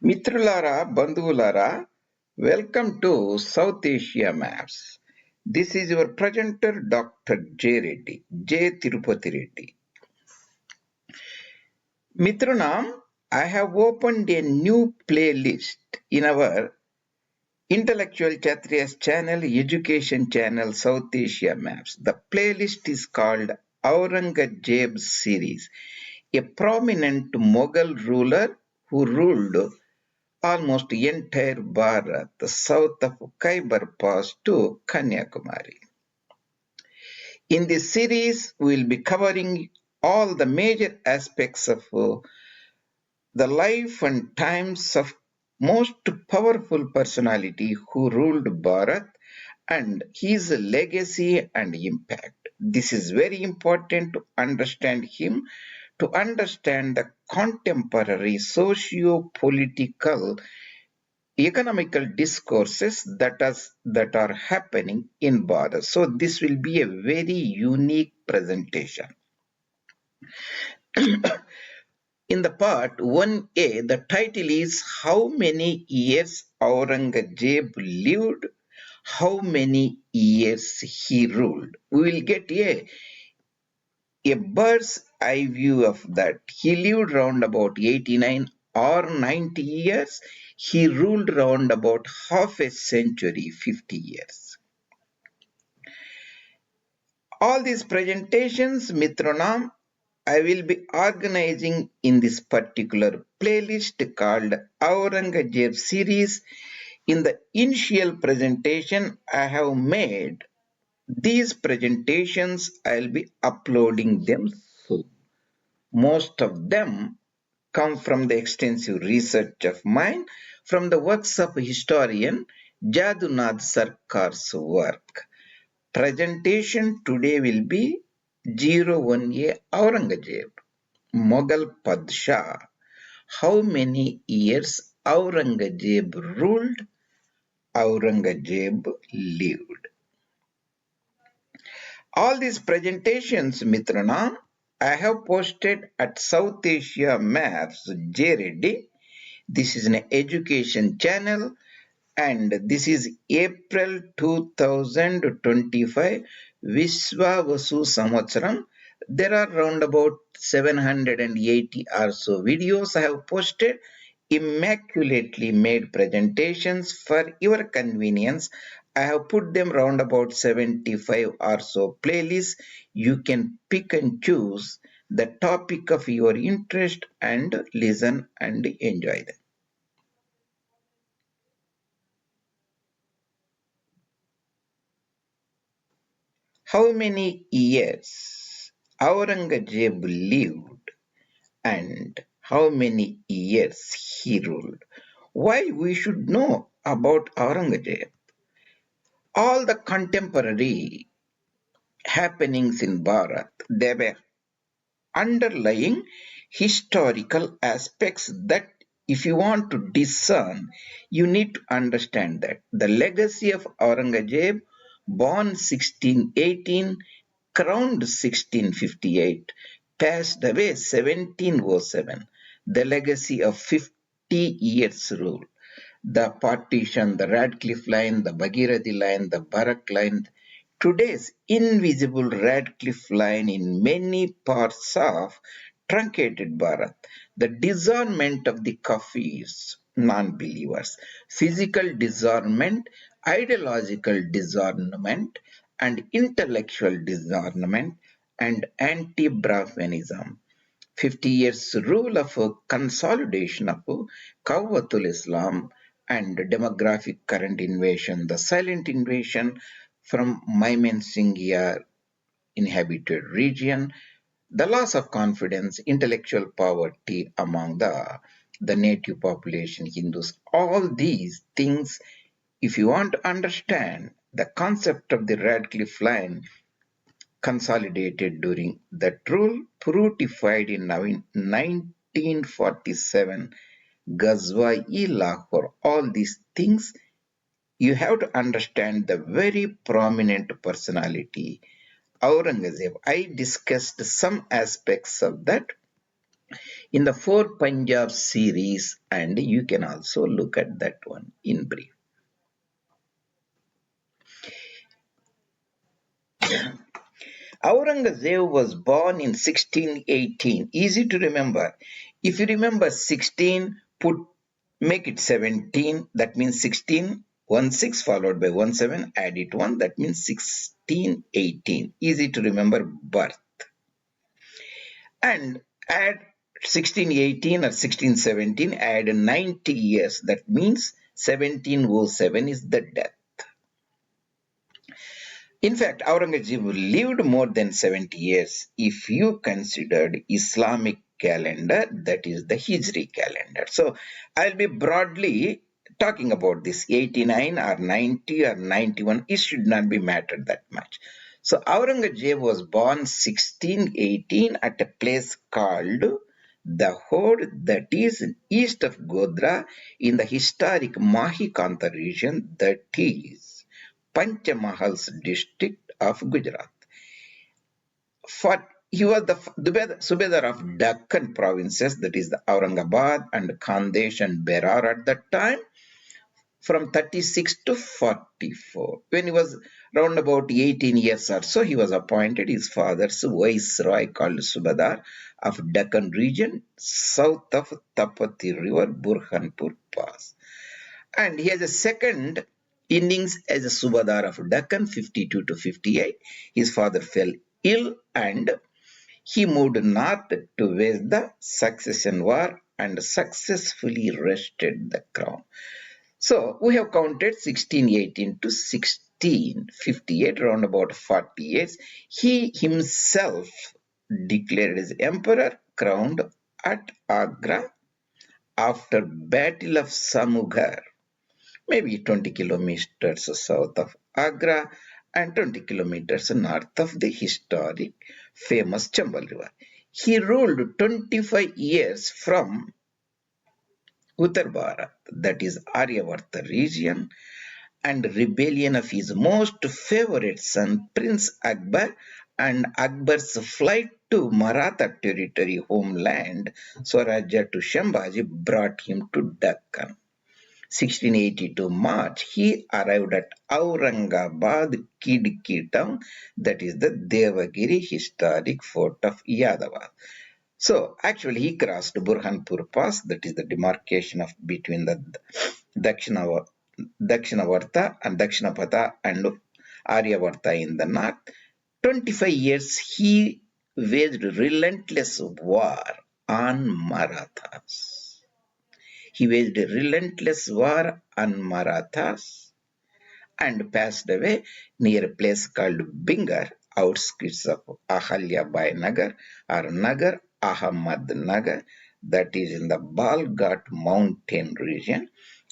Mitrulara, Bandhulara, welcome to South Asia Maps. This is your presenter Dr. J. Reddy, J. Tirupati Reddy. Mitrunam, I have opened a new playlist in our Intellectual Kshatriyas channel, Education channel, South Asia Maps. The playlist is called Aurangzeb Series, a prominent Mughal ruler who ruled almost entire Bharat, the south of Khyber Pass to Kanyakumari. In this series, we will be covering all the major aspects of the life and times of most powerful personality who ruled Bharat and his legacy and impact. This is very important to understand him, to understand the contemporary socio-political economical discourses that are happening in Bharat. So this will be a very unique presentation. In the part 1A, the title is How Many Years Aurangzeb Lived, How Many Years He Ruled. We will get a bird's eye view of that. He lived round about 89 or 90 years. He ruled round about half a century, 50 years. All these presentations, Mitronam, I will be organizing in this particular playlist called Aurangzeb Series. In the initial presentation I have made, these presentations I'll be uploading them soon. Most of them come from the extensive research of mine from the works of historian Jadunath Sarkar's work. Presentation today will be 01A Aurangzeb, Mughal Padshah. How many years Aurangzeb ruled? Aurangzeb lived. All these presentations, Mitrana, I have posted at South Asia Maps J. Reddy. This is an education channel and this is April 2025 Viswavasu Samvatsaram. There are around about 780 or so videos I have posted, immaculately made presentations for your convenience. I have put them round about 75 or so playlists. You can pick and choose the topic of your interest and listen and enjoy them. How many years Aurangzeb lived and how many years he ruled? Why we should know about Aurangzeb? All the contemporary happenings in Bharat, they were underlying historical aspects that if you want to discern, you need to understand that. The legacy of Aurangzeb, born 1618, crowned 1658, passed away 1707, the legacy of 50 years rule. The partition, the Radcliffe line, the Bhagirathi line, the Barak line, today's invisible Radcliffe line in many parts of truncated Bharat, the discernment of the Kafirs, non-believers, physical discernment, ideological discernment, and intellectual discernment, and anti-Brahmanism. 50 years rule of consolidation of Qawwatul Islam and demographic current invasion, the silent invasion from Mymensingh inhabited region, the loss of confidence, intellectual poverty among the native population Hindus, all these things, if you want to understand the concept of the Radcliffe line, consolidated during that rule, fructified in 1947, Ghazwa-e Lahore, all these things, you have to understand the very prominent personality, Aurangzeb. I discussed some aspects of that in the 4 Punjab series, and you can also look at that one in brief. Aurangzeb was born in 1618. Easy to remember. If you remember 16, make it 17. That means 16, 16 followed by 17. Add it 1. That means 1618. Easy to remember birth. And add 1618 or 1617. Add 90 years. That means 1707 is the death. In fact, Aurangzeb lived more than 70 years if you considered Islamic calendar, that is the Hijri calendar. So I'll be broadly talking about this 89 or 90 or 91. It should not be mattered that much. So Aurangzeb was born 1618 at a place called Dahod, that is east of Godhra in the historic Mahikanta region, that is Panchmahal's district of Gujarat. He was the Subedar of Deccan provinces, that is the Aurangabad and Khandesh and Berar at that time, from 36 to 44. When he was round about 18 years or so, he was appointed his father's viceroy called Subedar of Deccan region, south of Tapati River, Burhanpur Pass. And he has a second innings as a Subadar of Deccan, 52 to 58. His father fell ill and he moved north to wage the succession war and successfully wrested the crown. So we have counted 1618 to 1658, around about 40 years. He himself declared as emperor, crowned at Agra after Battle of Samugarh, maybe 20 kilometers south of Agra and 20 kilometers north of the historic famous Chambal River. He ruled 25 years from Uttarapatha, that is Aryavarta region, and rebellion of his most favorite son, Prince Akbar, and Akbar's flight to Maratha territory homeland, Swarajya to Shambhaji, brought him to Deccan. 1682 March, he arrived at Aurangabad Kidki town, that is the Devagiri historic fort of Yadava. So actually he crossed Burhanpur Pass, that is the demarcation of between the Dakshinavarta and Dakshinapatha and Aryavarta in the north. 25 years he waged relentless war on Marathas. He waged a relentless war on Marathas and passed away near a place called Bingar, outskirts of Ahalyabai Nagar or Nagar Ahmad Nagar, that is in the Balghat mountain region,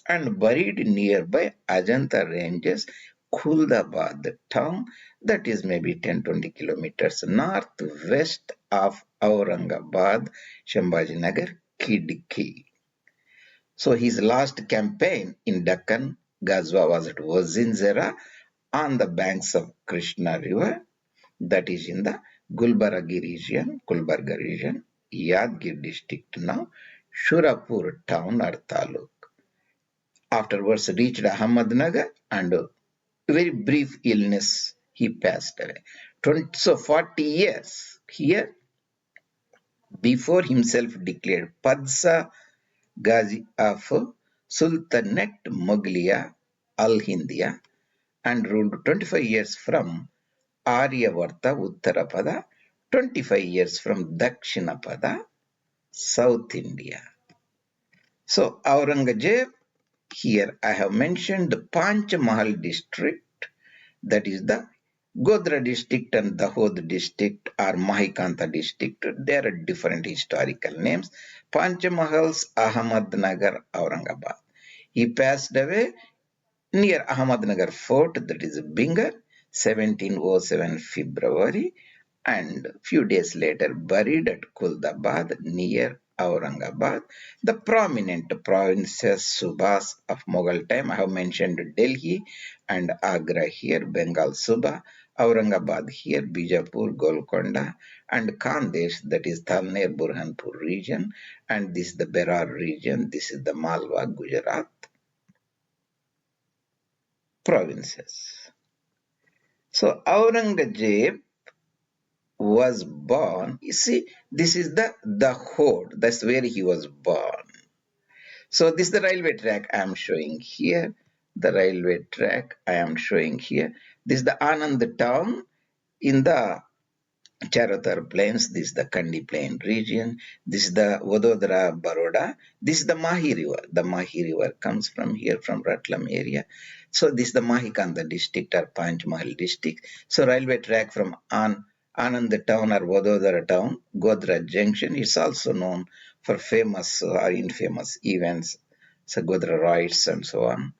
and buried nearby Ajanta ranges, Kuldabad town, that is maybe 10-20 kilometers northwest of Aurangabad, Shambhaji Nagar, Kidki. So his last campaign in Deccan Ghazwa was at Wagingera on the banks of Krishna River, that is in the Gulbarga region, Yadgir district now, Shurapur town or taluk. Afterwards reached Ahmednagar and a very brief illness he passed away. So 40 years here before himself declared Padsa Ghazi of Sultanate Mughaliya al-Hindiya and ruled 25 years from Aryavarta Uttarapada, 25 years from Dakshinapada, South India. So Aurangzeb, here I have mentioned the Panchmahal district, that is the Godhra district and Dahod district or Mahikanta district. There are different historical names. Panchmahal's Ahmednagar, Aurangabad. He passed away near Ahmednagar fort, that is Bingar, 1707 February, and few days later buried at Kuldabad near Aurangabad. The prominent provinces Subas of Mughal time, I have mentioned Delhi and Agra here, Bengal Suba, Aurangabad here, Bijapur, Golconda, and Khandesh, that is Thalner Burhanpur region, and this is the Berar region, this is the Malwa, Gujarat provinces. So Aurangzeb was born, you see, this is the Dahod, that's where he was born. So this is the railway track I am showing here. The railway track I am showing here. This is the Anand town in the Charotar plains. This is the Kandi plain region. This is the Vadodara, Baroda. This is the Mahi river. The Mahi river comes from here, from Ratlam area. So this is the Mahikanda district or Panchmahal district. So railway track from Anand town or Vadodara town, Godhra junction is also known for famous or infamous events, so Godhra riots and so on.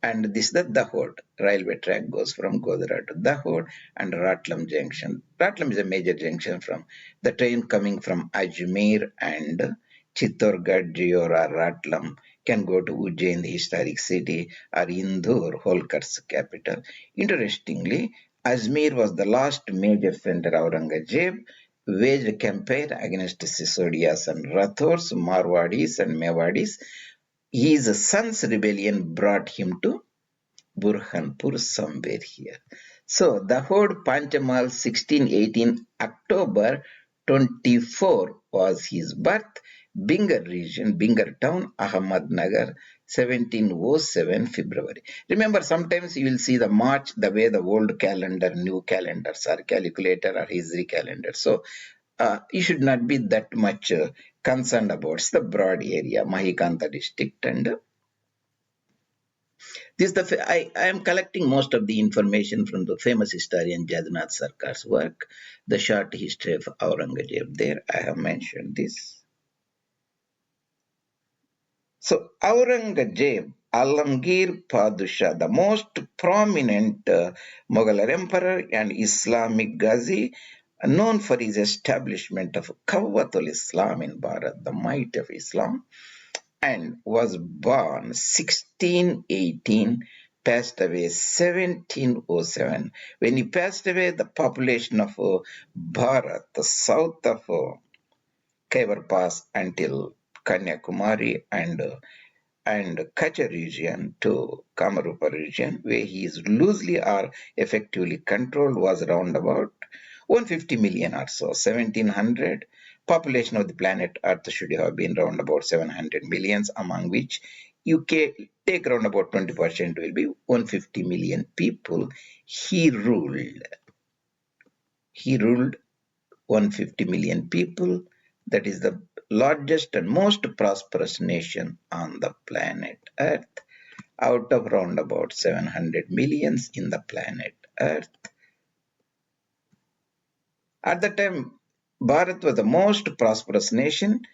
And this is the Dahod. Railway track goes from Godhra to Dahod and Ratlam junction. Ratlam is a major junction from the train coming from Ajmer and Chittorgarh, Jiyora, Ratlam can go to Ujjain, the historic city, or Indur, Holkar's capital. Interestingly, Ajmer was the last major center Aurangzeb waged a campaign against Sisodias and Rathors, Marwadis and Mewadis. His son's rebellion brought him to Burhanpur somewhere here. So Dahod Panchmahal 1618 October 24 was his birth. Bingar region, Bingar town, Ahmednagar 1707 February. Remember, sometimes you will see the March, the way the old calendar, new calendars are calculated or Hijri calendar. So you should not be that much concerned about the broad area, Mahikanta district. And this I am collecting most of the information from the famous historian Jadunath Sarkar's work, The Short History of Aurangzeb. There I have mentioned this. So Aurangzeb Alamgir Padusha, the most prominent Mughal emperor and Islamic Ghazi, known for his establishment of Qawwatul Islam in Bharat, the might of Islam, and was born 1618, passed away 1707. When he passed away, the population of Bharat, the south of Khyber Pass until Kanyakumari and Kutch region to Kamarupa region, where he is loosely or effectively controlled, was around about 150 million or so, 1700. Population of the planet Earth should have been around about 700 millions, among which UK take around about 20% will be 150 million people. He ruled 150 million people. That is the largest and most prosperous nation on the planet Earth, out of around about 700 millions in the planet Earth. At the time, Bharat was the most prosperous nation.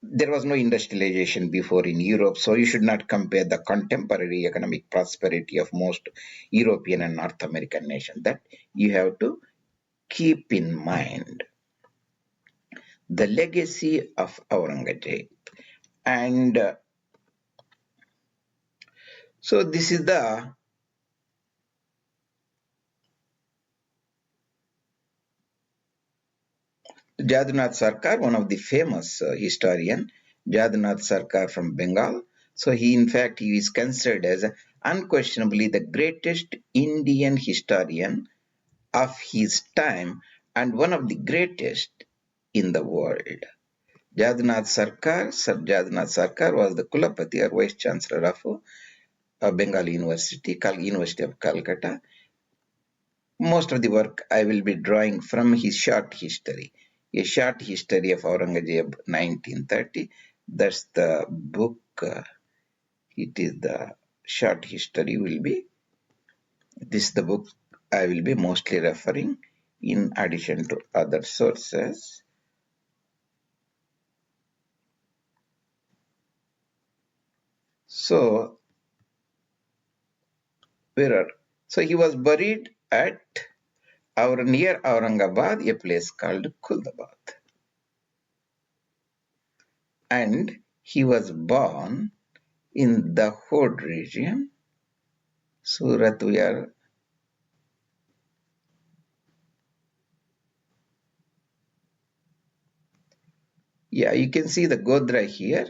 There was no industrialization before in Europe, so you should not compare the contemporary economic prosperity of most European and North American nations. That you have to keep in mind. The legacy of Aurangzeb. And so this is the Jadunath Sarkar, one of the famous historian, Jadunath Sarkar from Bengal. So he is considered as unquestionably the greatest Indian historian of his time and one of the greatest in the world. Sir Jadunath Sarkar was the Kulapati or Vice Chancellor of Bengal University, University of Calcutta. Most of the work I will be drawing from his short history. A Short History of Aurangzeb 1930. That's the book. It is the short history will be. This is the book I will be mostly referring in addition to other sources. So, so he was buried at near Aurangabad, a place called Kuldabad. And he was born in the Dahod region. Surat, we are Yeah, you can see the Godhra here,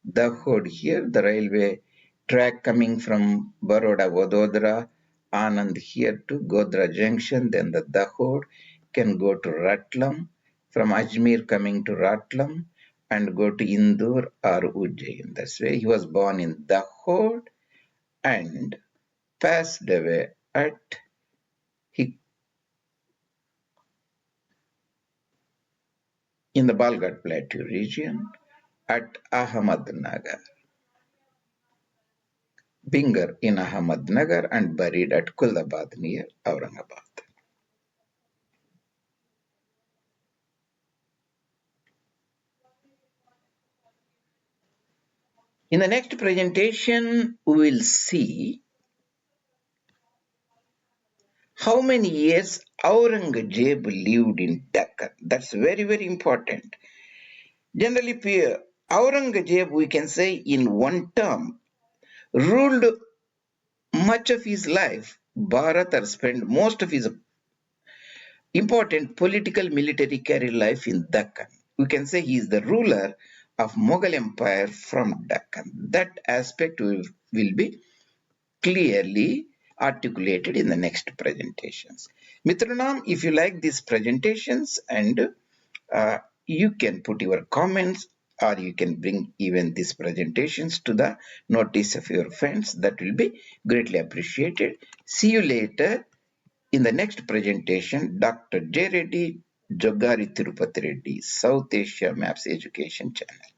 Dahod here, the railway track coming from Baroda, Vadodara, Anand here to Godhra Junction, then the Dahod can go to Ratlam, from Ajmer coming to Ratlam and go to Indore or Ujjain. That's why he was born in Dahod and passed away at in the Balghat Plateau region at Ahmednagar, Bingar in Ahmednagar and buried at Kulabad near Aurangabad. In the next presentation, we will see how many years Aurangzeb lived in Deccan. That's very, very important. Generally, Aurangzeb, we can say in one term, ruled much of his life. Bharat or spent most of his important political military career life in Deccan. We can say he is the ruler of Mughal Empire from Deccan. That aspect will be clearly articulated in the next presentations. Mitranam, if you like these presentations and you can put your comments or you can bring even these presentations to the notice of your friends. That will be greatly appreciated. See you later in the next presentation. Dr. J. Reddy Jogari Tirupati Reddy, South Asia Maps Education Channel.